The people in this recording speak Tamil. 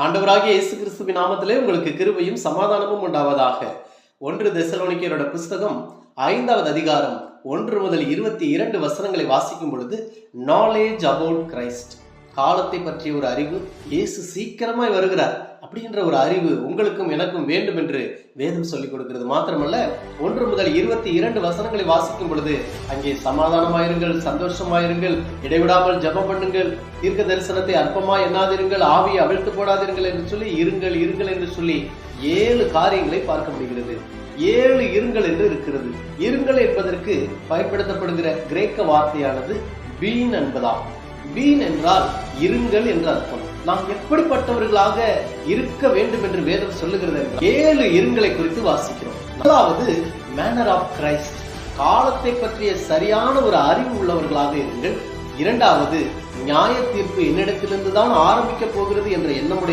ஆண்டவராகிய இயேசு கிறிஸ்துவின் நாமத்திலே உங்களுக்கு கிருபையும் சமாதானமும் உண்டாவதாக. 1 தெசலோனிக்கேயரோட புஸ்தகம் 5வது அதிகாரம் 1 முதல் 22 வசனங்களை வாசிக்கும் பொழுது, நாலேஜ் அபவுட் கிரைஸ்ட், காலத்தை பற்றிய ஒரு அறிவு, இயேசு சீக்கிரமாய் வருகிறார் அப்படின்ற ஒரு அறிவு உங்களுக்கும் எனக்கும் வேண்டும் என்று வேதம் சொல்லிக் கொடுக்கிறது. மாத்திரமல்ல, 1 முதல் 22 வசனங்களை வாசிக்கும் பொழுது அங்கே சமாதானமாயிருங்கள், சந்தோஷமாயிருங்கள், இடைவிடாமல் ஜெபம் பண்ணுங்கள், தீர்க்க தரிசனத்தை அற்பமாய் எண்ணாதிருங்கள், ஆவியை அவிழ்த்து போடாதீர்கள் என்று சொல்லி இருங்கள் என்று சொல்லி 7 காரியங்களை பார்க்க முடிகிறது. 7 இருங்கள் என்று இருக்கிறது. இருங்கள் என்பதற்கு பயன்படுத்தப்படுகிற கிரேக்க வார்த்தையானது பீன் என்பதாம். பீன் என்றால் இருங்கள் என்று அர்த்தம். நாம் எப்படிப்பட்டவர்களாக இருக்க வேண்டும் என்று வேதம் சொல்லுகிறது என்றால் 7 இருங்களை குறித்து வாசிக்கிறோம். முதலாவது மேனர் ஆஃப் கிரைஸ்ட், காலத்தை பற்றிய சரியான ஒரு அறிவு உள்ளவர்களாக இருங்கள். இரண்டாவது, நியாய தீர்ப்பு என்னிடத்திலிருந்து தான் ஆரம்பிக்க போகிறது என்ற எண்ணமுடைய